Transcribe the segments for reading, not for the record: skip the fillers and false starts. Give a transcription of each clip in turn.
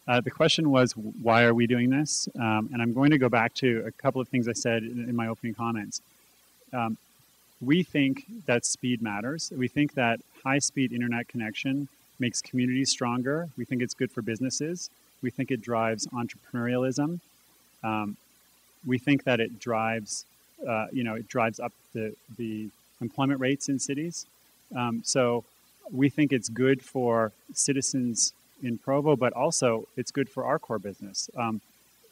The question was, why are we doing this? And I'm going to go back to a couple of things I said in my opening comments. We think that speed matters. We think that high-speed internet connection makes communities stronger. We think it's good for businesses. We think it drives entrepreneurialism. We think that it drives, it drives up the employment rates in cities. So we think it's good for citizens in Provo, but also it's good for our core business.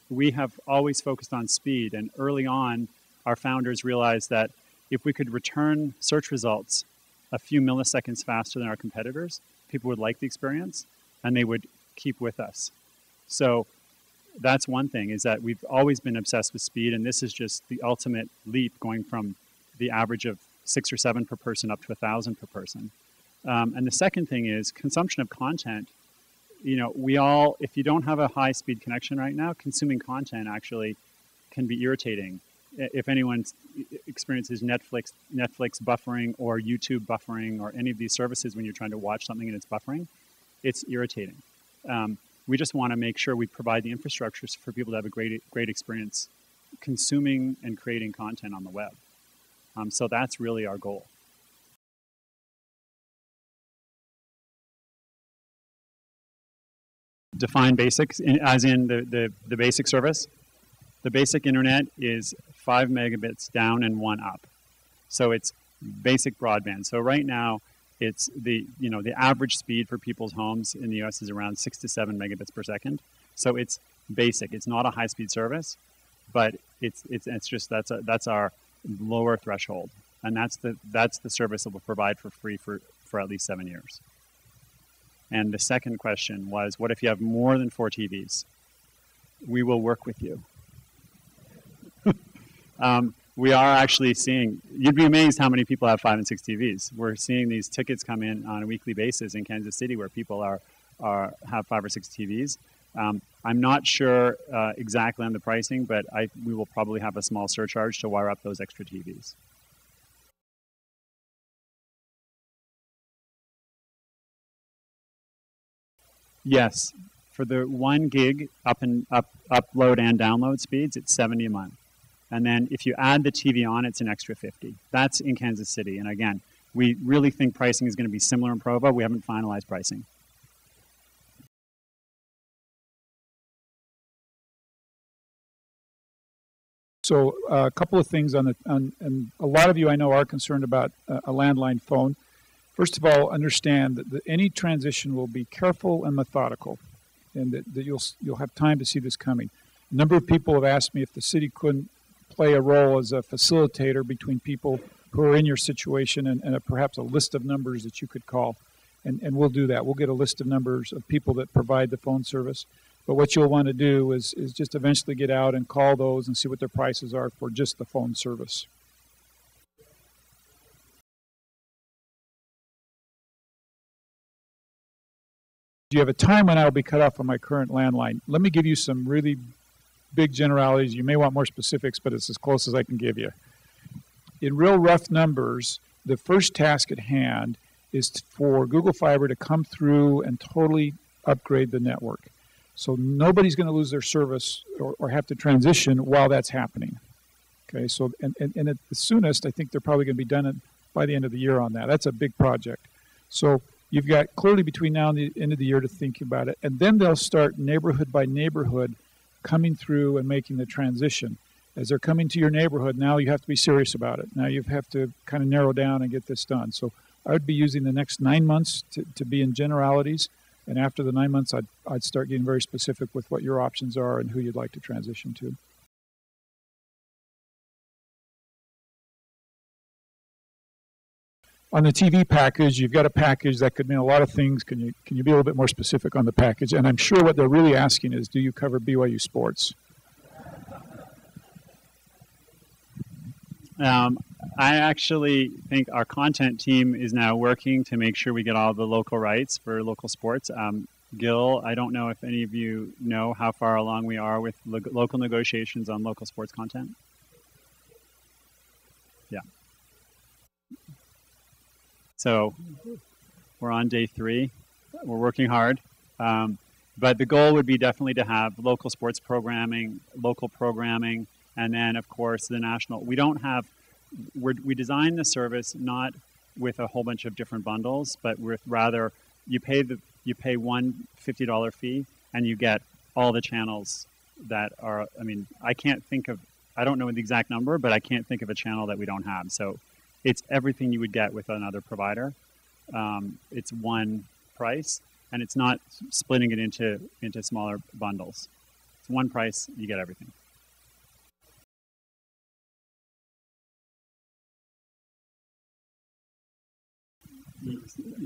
We have always focused on speed, and early on, our founders realized that if we could return search results a few milliseconds faster than our competitors, people would like the experience, and they would keep with us. So that's one thing, is that we've always been obsessed with speed, and this is just the ultimate leap, going from the average of 6 or 7 per person up to 1,000 per person. And the second thing is consumption of content. If you don't have a high-speed connection right now, consuming content actually can be irritating. If anyone experiences Netflix buffering or YouTube buffering or any of these services when you're trying to watch something and it's buffering, it's irritating. We just want to make sure we provide the infrastructure for people to have a great experience consuming and creating content on the web. So that's really our goal. Define basics, as in the basic service. The basic internet is 5 megabits down and 1 up. So it's basic broadband. So right now, it's the average speed for people's homes in the US is around 6 to 7 megabits per second. So it's basic. It's not a high-speed service, but it's just that's our lower threshold, and that's the service that we'll provide for free for at least 7 years. And the second question was, what if you have more than 4 TVs? We will work with you. We are actually seeing, you'd be amazed how many people have 5 and 6 TVs. We're seeing these tickets come in on a weekly basis in Kansas City where people have 5 or 6 TVs. I'm not sure exactly on the pricing, but we will probably have a small surcharge to wire up those extra TVs. Yes, for the 1 gig upload and download speeds, it's $70 a month. And then if you add the TV on, it's an extra $50. That's in Kansas City. And again, we really think pricing is going to be similar in Provo. We haven't finalized pricing. So a couple of things and a lot of you I know are concerned about a landline phone. First of all, understand that any transition will be careful and methodical, and that you'll have time to see this coming. A number of people have asked me if the city couldn't play a role as a facilitator between people who are in your situation and perhaps a list of numbers that you could call. And we'll do that. We'll get a list of numbers of people that provide the phone service. But what you'll want to do is just eventually get out and call those and see what their prices are for just the phone service. Do you have a time when I'll be cut off on my current landline? Let me give you some really big generalities. You may want more specifics, but it's as close as I can give you. In real rough numbers, the first task at hand is for Google Fiber to come through and totally upgrade the network. So nobody's going to lose their service or have to transition while that's happening. Okay, so and at the soonest, I think they're probably going to be done by the end of the year on that. That's a big project. So you've got clearly between now and the end of the year to think about it. And then they'll start neighborhood by neighborhood coming through and making the transition. As they're coming to your neighborhood, now you have to be serious about it. Now you have to kind of narrow down and get this done. So I would be using the next 9 months to be in generalities. And after the 9 months, I'd start getting very specific with what your options are and who you'd like to transition to. On the TV package, you've got a package that could mean a lot of things. Can you be a little bit more specific on the package? And I'm sure what they're really asking is, do you cover BYU sports? I actually think our content team is now working to make sure we get all the local rights for local sports. Gil, I don't know if any of you know how far along we are with local negotiations on local sports content. Yeah. So we're on day 3. We're working hard. But the goal would be definitely to have local sports programming, local programming, and then of course the national. We don't have. We design the service not with a whole bunch of different bundles, but with rather you pay one $50 fee and you get all the channels that are. I mean, I don't know the exact number, but I can't think of a channel that we don't have. So it's everything you would get with another provider. It's one price, and it's not splitting it into smaller bundles. It's one price, you get everything.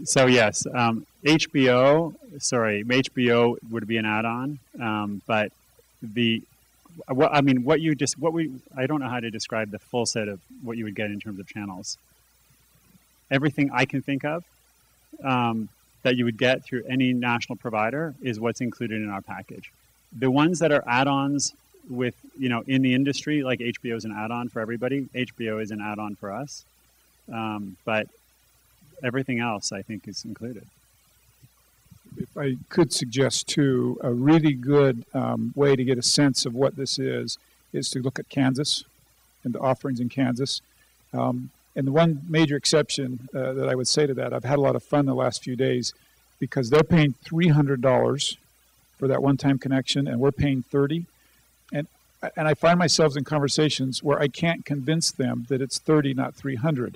So yes, HBO would be an add-on, but I don't know how to describe the full set of what you would get in terms of channels. Everything I can think of that you would get through any national provider is what's included in our package. The ones that are add-ons with, in the industry, like HBO is an add-on for everybody. HBO is an add-on for us. But everything else, I think, is included. If I could suggest, too, a really good way to get a sense of what this is to look at Kansas and the offerings in Kansas. And the one major exception that I would say to that, I've had a lot of fun the last few days because they're paying $300 for that one-time connection, and we're paying $30. And I find myself in conversations where I can't convince them that it's $30, not $300.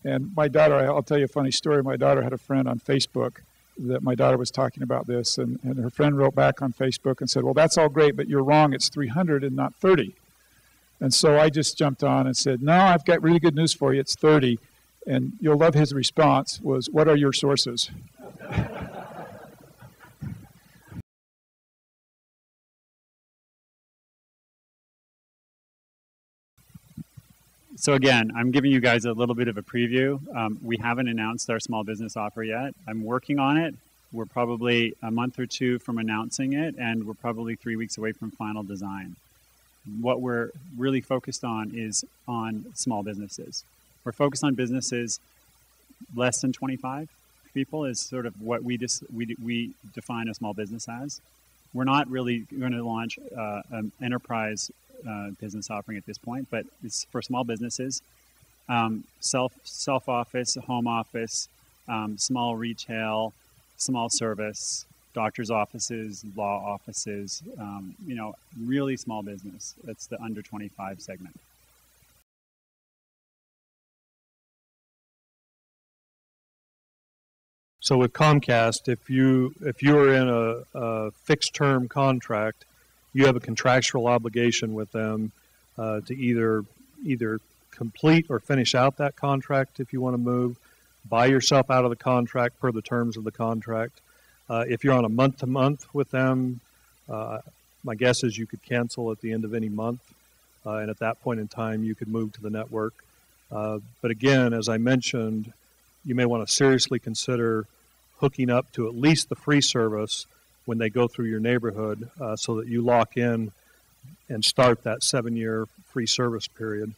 And my daughter, I'll tell you a funny story. My daughter had a friend on Facebook that my daughter was talking about this, and her friend wrote back on Facebook and said, well, that's all great, but you're wrong. It's $300 and not $30. And so I just jumped on and said, no, I've got really good news for you. It's $30. And you'll love his response was, what are your sources? So again, I'm giving you guys a little bit of a preview. We haven't announced our small business offer yet. I'm working on it. We're probably a month or two from announcing it, and we're probably 3 weeks away from final design. What we're really focused on is on small businesses. We're focused on businesses less than 25 people is sort of what we define a small business as. We're not really going to launch an enterprise business offering at this point, but it's for small businesses, self office, home office, small retail, small service, doctor's offices, law offices, really small business. That's the under 25 segment. So with Comcast, if you are in a fixed term contract, you have a contractual obligation with them to either complete or finish out that contract if you want to move, buy yourself out of the contract per the terms of the contract. If you're on a month-to-month with them, my guess is you could cancel at the end of any month, and at that point in time you could move to the network. But again, as I mentioned, you may want to seriously consider hooking up to at least the free service when they go through your neighborhood so that you lock in and start that 7-year free service period.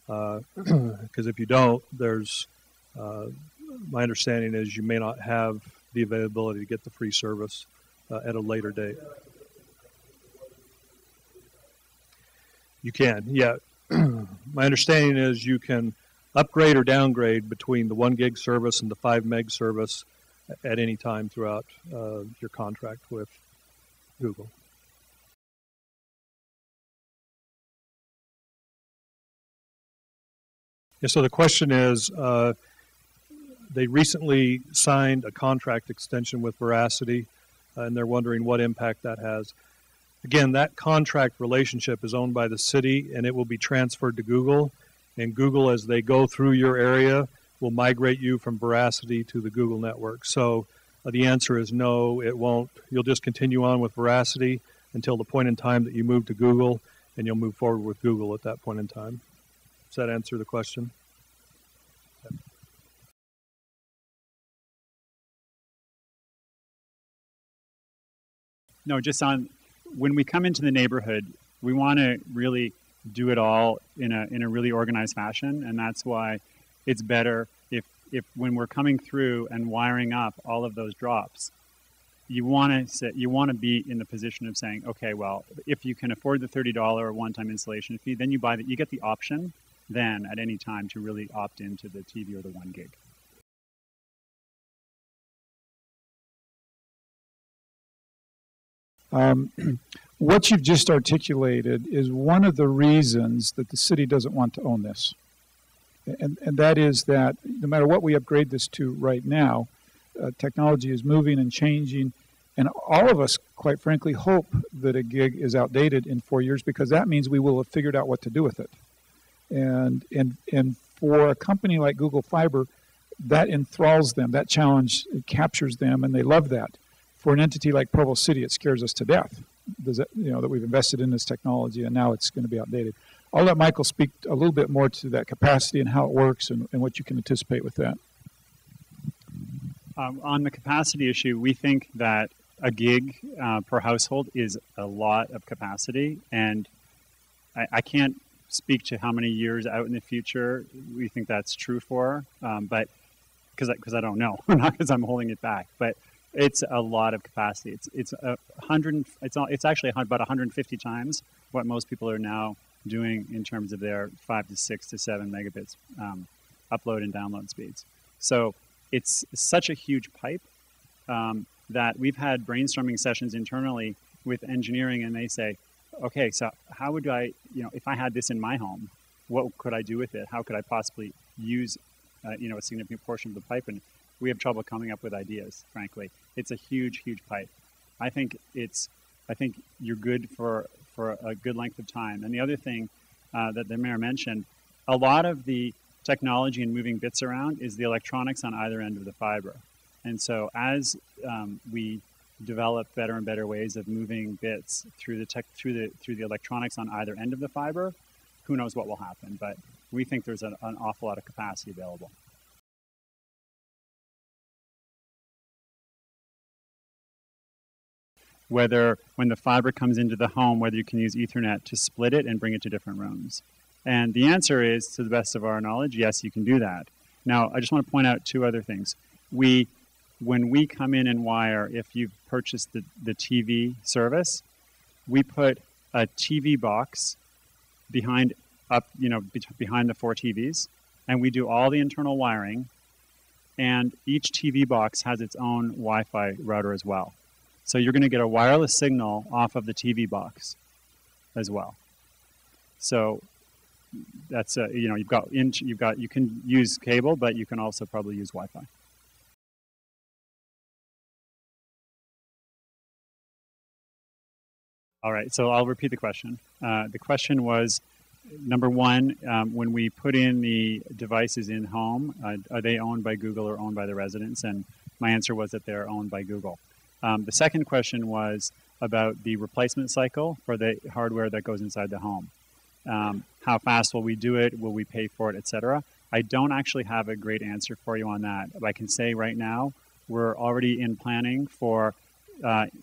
Because if you don't, my understanding is you may not have the availability to get the free service at a later date. You can, yeah. My understanding is you can upgrade or downgrade between the 1 gig service and the 5 meg service at any time throughout your contract with Google. Yeah, so the question is, they recently signed a contract extension with Veracity, and they're wondering what impact that has. Again, that contract relationship is owned by the city, and it will be transferred to Google. And Google, as they go through your area, will migrate you from Veracity to the Google network. So the answer is no, it won't. You'll just continue on with Veracity until the point in time that you move to Google, and you'll move forward with Google at that point in time. Does that answer the question? Okay. No, just on when we come into the neighborhood, we want to really do it all in a really organized fashion, and that's why it's better if when we're coming through and wiring up all of those drops, you want to be in the position of saying, okay, well, if you can afford the $30 one-time installation fee, then you get the option then at any time to really opt into the TV or the 1 gig. What you've just articulated is one of the reasons that the city doesn't want to own this. And that is that no matter what we upgrade this to right now, technology is moving and changing, and all of us, quite frankly, hope that a gig is outdated in 4 years, because that means we will have figured out what to do with it. And for a company like Google Fiber, that enthralls them, that challenge captures them, and they love that. For an entity like Provo City, it scares us to death. That we've invested in this technology and now it's going to be outdated. I'll let Michael speak a little bit more to that capacity and how it works and what you can anticipate with that. On the capacity issue, we think that a gig per household is a lot of capacity, and I can't speak to how many years out in the future we think that's true for, but because I don't know, not because I'm holding it back, but it's a lot of capacity. It's actually about 150 times what most people are now doing in terms of their 5 to 6 to 7 megabits upload and download speeds. So it's such a huge pipe that we've had brainstorming sessions internally with engineering, and they say, okay, so how would I, if I had this in my home, what could I do with it? How could I possibly use, a significant portion of the pipe? And we have trouble coming up with ideas, frankly. It's a huge, huge pipe. I think you're good for a good length of time. And the other thing that the mayor mentioned, a lot of the technology and moving bits around is the electronics on either end of the fiber. And so as we develop better and better ways of moving bits through the electronics on either end of the fiber, who knows what will happen? But we think there's an awful lot of capacity available. Whether when the fiber comes into the home, whether you can use Ethernet to split it and bring it to different rooms. And the answer is, to the best of our knowledge, yes, you can do that. Now, I just want to point out 2 other things. When we come in and wire, if you've purchased the TV service, we put a TV box behind the 4 TVs, and we do all the internal wiring, and each TV box has its own Wi-Fi router as well. So you're going to get a wireless signal off of the TV box as well. So that's you can use cable, but you can also probably use Wi-Fi. All right, so I'll repeat the question. The question was, number 1, when we put in the devices in home, are they owned by Google or owned by the residents? And my answer was that they're owned by Google. The second question was about the replacement cycle for the hardware that goes inside the home. How fast will we do it? Will we pay for it, etc.? I don't actually have a great answer for you on that. I can say right now we're already in planning for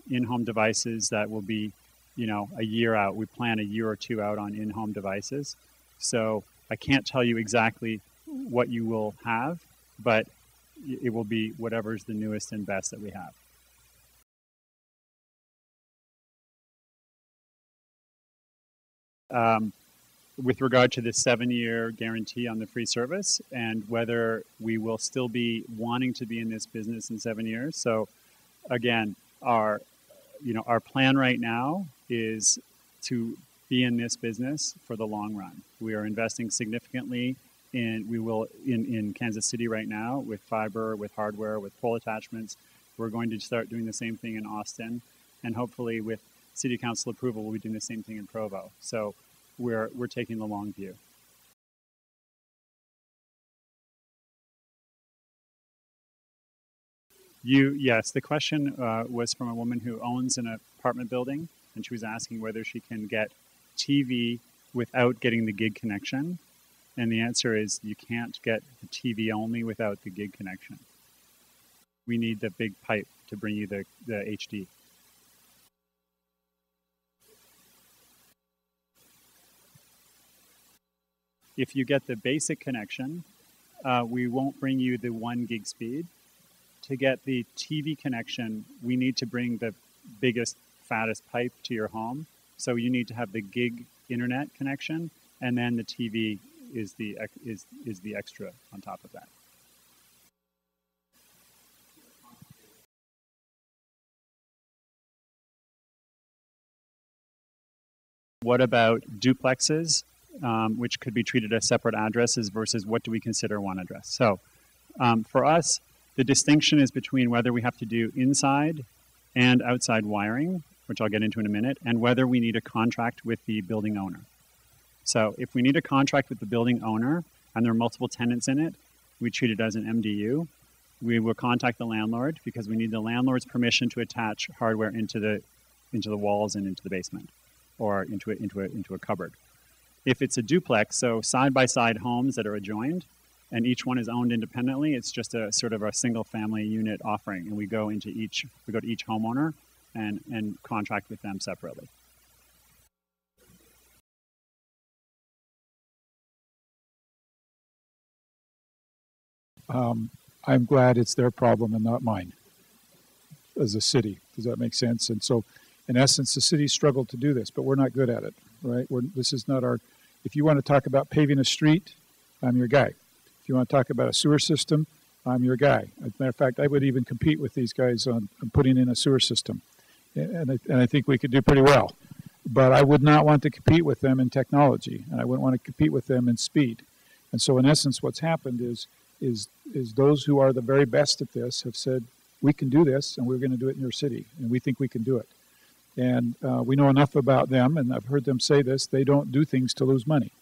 in-home devices that will be, a year out. We plan a year or 2 out on in-home devices. So I can't tell you exactly what you will have, but it will be whatever's the newest and best that we have. With regard to the 7-year guarantee on the free service and whether we will still be wanting to be in this business in 7 years. So again, our plan right now is to be in this business for the long run. We are investing significantly in Kansas City right now with fiber, with hardware, with pole attachments. We're going to start doing the same thing in Austin, and hopefully with City Council approval, we'll be doing the same thing in Provo. So we're taking the long view. Yes, the question was from a woman who owns an apartment building, and she was asking whether she can get TV without getting the gig connection. And the answer is you can't get the TV only without the gig connection. We need the big pipe to bring you the HD. If you get the basic connection, we won't bring you the 1 gig speed. to get the TV connection, we need to bring the biggest, fattest pipe to your home. So you need to have the gig internet connection, and then the TV is the extra on top of that. What about duplexes, which could be treated as separate addresses versus what do we consider one address? So for us, the distinction is between whether we have to do inside and outside wiring, which I'll get into in a minute, and whether we need a contract with the building owner. So if we need a contract with the building owner and there are multiple tenants in it, we treat it as an MDU. We will contact the landlord because we need the landlord's permission to attach hardware into the walls and into the basement, or into a cupboard. If it's a duplex, so side-by-side homes that are adjoined, and each one is owned independently, it's just a sort of a single-family unit offering, and we go to each homeowner and contract with them separately. I'm glad it's their problem and not mine as a city. Does that make sense? And so, in essence, the city struggled to do this, but we're not good at it, right? This is not our. If you want to talk about paving a street, I'm your guy. If you want to talk about a sewer system, I'm your guy. As a matter of fact, I would even compete with these guys on putting in a sewer system, and I think we could do pretty well. But I would not want to compete with them in technology, and I wouldn't want to compete with them in speed. And so, in essence, what's happened is those who are the very best at this have said, we can do this, and we're going to do it in your city, and we think we can do it. And we know enough about them, and I've heard them say this, they don't do things to lose money.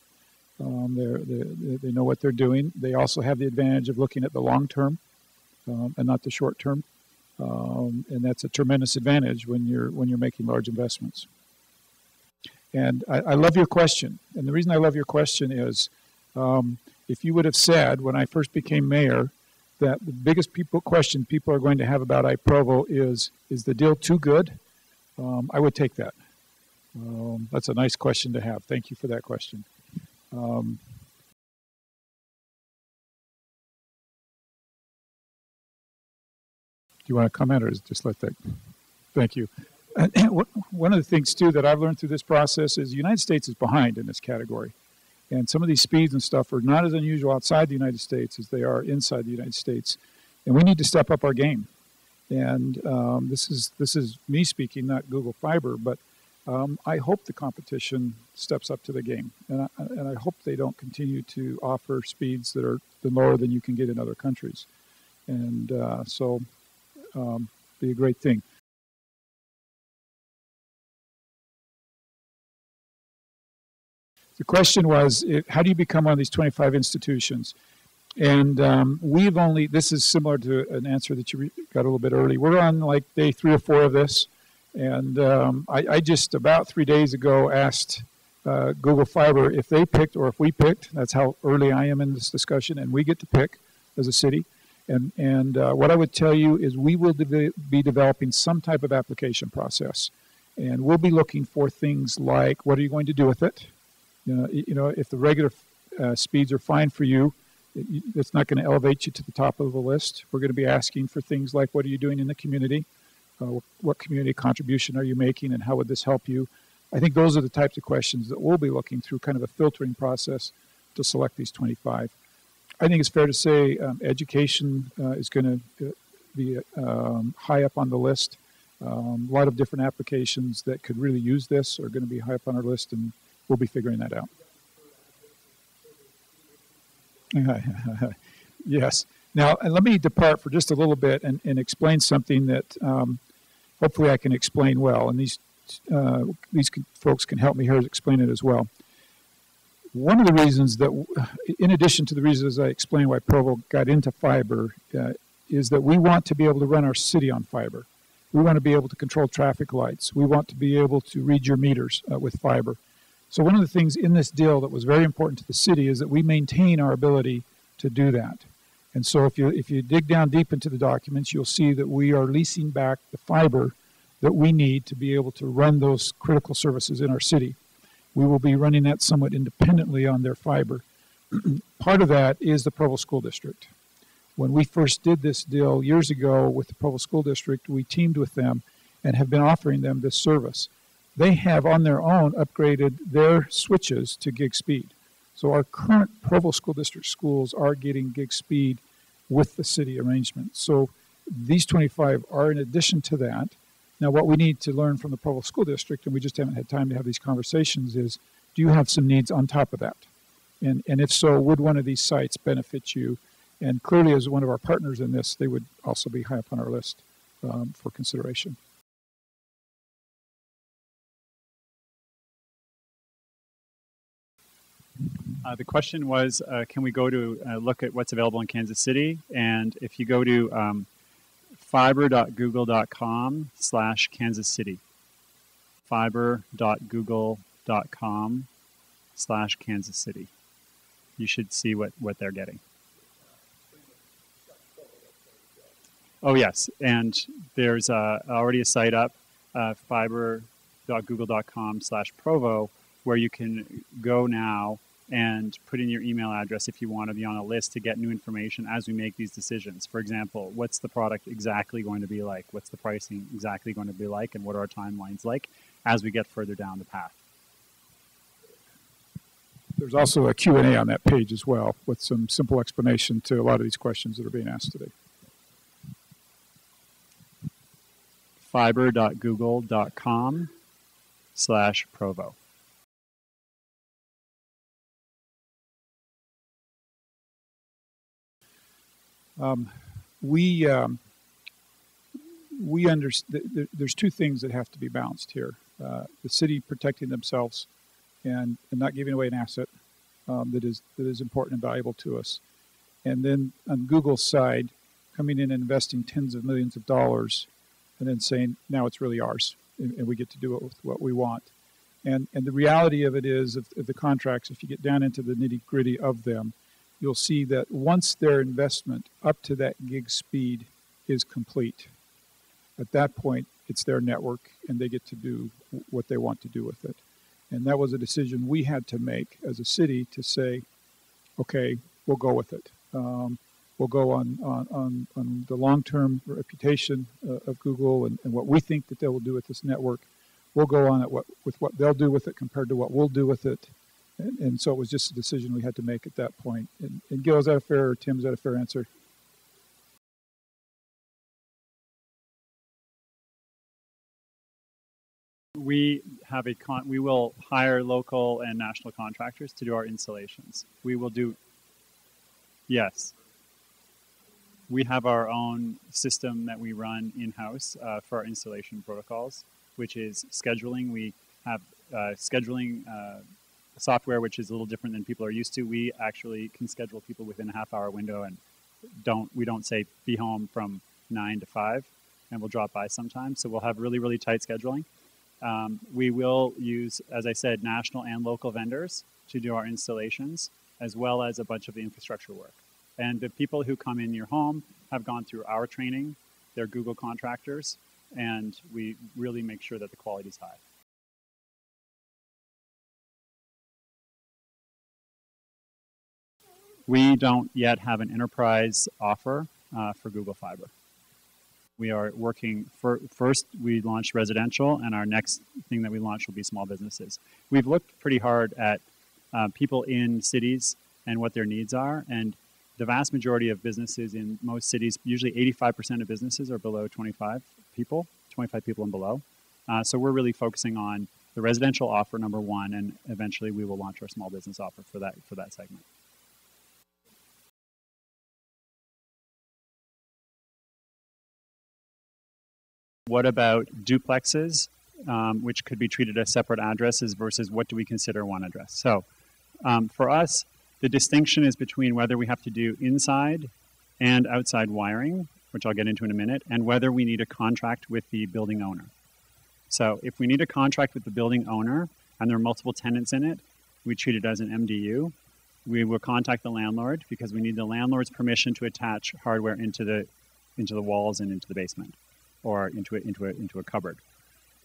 They know what they're doing. They also have the advantage of looking at the long term and not the short term. And that's a tremendous advantage when you're making large investments. And I love your question. And the reason I love your question is if you would have said when I first became mayor that the biggest question people are going to have about iProvo is the deal too good? I would take that. That's a nice question to have. Thank you for that question. Do you want to comment or just let that? Thank you. One of the things, too, that I've learned through this process is the United States is behind in this category. And some of these speeds and stuff are not as unusual outside the United States as they are inside the United States. And we need to step up our game. And this is me speaking, not Google Fiber, but I hope the competition steps up to the game. And I hope they don't continue to offer speeds that are lower than you can get in other countries. And so be a great thing. The question was, how do you become one of these 25 institutions? And this is similar to an answer that you got a little bit early. We're on like day 3 or 4 of this. And I just about 3 days ago asked Google Fiber if they picked or if we picked. That's how early I am in this discussion. And we get to pick as a city. And what I would tell you is we will be developing some type of application process. And we'll be looking for things like, what are you going to do with it? If the regular speeds are fine for you, it's not going to elevate you to the top of the list. We're going to be asking for things like, what are you doing in the community? What community contribution are you making, and how would this help you? I think those are the types of questions that we'll be looking through, kind of a filtering process to select these 25. I think it's fair to say education is going to be high up on the list. A lot of different applications that could really use this are going to be high up on our list, and we'll be figuring that out. Yes. Now, let me depart for just a little bit and explain something that hopefully I can explain well. And these folks can help me here explain it as well. One of the reasons that, in addition to the reasons I explained why Provo got into fiber, is that we want to be able to run our city on fiber. We want to be able to control traffic lights. We want to be able to read your meters with fiber. So one of the things in this deal that was very important to the city is that we maintain our ability to do that. And so if you dig down deep into the documents, you'll see that we are leasing back the fiber that we need to be able to run those critical services in our city. We will be running that somewhat independently on their fiber. Part of that is the Provo School District. When we first did this deal years ago with the Provo School District, we teamed with them and have been offering them this service. They have on their own upgraded their switches to gig speed. So our current Provo School District schools are getting gig speed with the city arrangement. So these 25 are in addition to that. Now, what we need to learn from the Provo School District, and we just haven't had time to have these conversations, is do you have some needs on top of that? And if so, would one of these sites benefit you? And clearly, as one of our partners in this, they would also be high up on our list for consideration. The question was, can we go to look at what's available in Kansas City? And if you go to fiber.google.com/Kansas City, fiber.google.com/Kansas City, you should see what they're getting. Oh, yes. And there's already a site up, fiber.google.com/Provo, where you can go now and put in your email address if you want to be on a list to get new information as we make these decisions. For example, what's the product exactly going to be like? What's the pricing exactly going to be like? And what are our timelines like as we get further down the path? There's also a Q&A on that page as well with some simple explanation to a lot of these questions that are being asked today. fiber.google.com/Provo. We understand there's two things that have to be balanced here. The city protecting themselves and not giving away an asset that is important and valuable to us. And then on Google's side, coming in and investing tens of millions of dollars and then saying, now it's really ours and we get to do it with what we want. And the reality of it is, of the contracts, if you get down into the nitty-gritty of them, you'll see that once their investment up to that gig speed is complete, at that point, it's their network and they get to do what they want to do with it. And that was a decision we had to make as a city to say, okay, we'll go with it. We'll go on the long-term reputation of Google and what we think that they will do with this network. We'll go on with what they'll do with it compared to what we'll do with it. And so it was just a decision we had to make at that point. And Gil, is that a fair, or Tim, is that a fair answer? We have we will hire local and national contractors to do our installations. We will do, yes. We have our own system that we run in-house for our installation protocols, which is scheduling. We have scheduling software, which is a little different than people are used to. We actually can schedule people within a half-hour window, and we don't say be home from 9 to 5, and we'll drop by sometimes. So we'll have really, really tight scheduling. We will use, as I said, national and local vendors to do our installations, as well as a bunch of the infrastructure work. And the people who come in your home have gone through our training. They're Google contractors, and we really make sure that the quality is high. We don't yet have an enterprise offer for Google Fiber. We are working first, we launched residential, and our next thing that we launch will be small businesses. We've looked pretty hard at people in cities and what their needs are, and the vast majority of businesses in most cities, usually 85% of businesses are below 25 people and below. So we're really focusing on the residential offer, number one, and eventually we will launch our small business offer for that segment. What about duplexes, which could be treated as separate addresses versus what do we consider one address? So for us, the distinction is between whether we have to do inside and outside wiring, which I'll get into in a minute, and whether we need a contract with the building owner. So if we need a contract with the building owner and there are multiple tenants in it, we treat it as an MDU. We will contact the landlord because we need the landlord's permission to attach hardware into the walls and into the basement, or into a cupboard.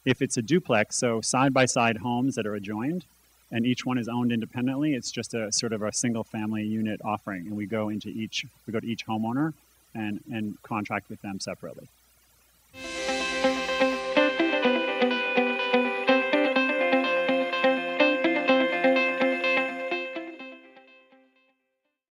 If it's a duplex, so side-by-side homes that are adjoined, and each one is owned independently. It's just a sort of a single family unit offering, and we go to each homeowner and contract with them separately.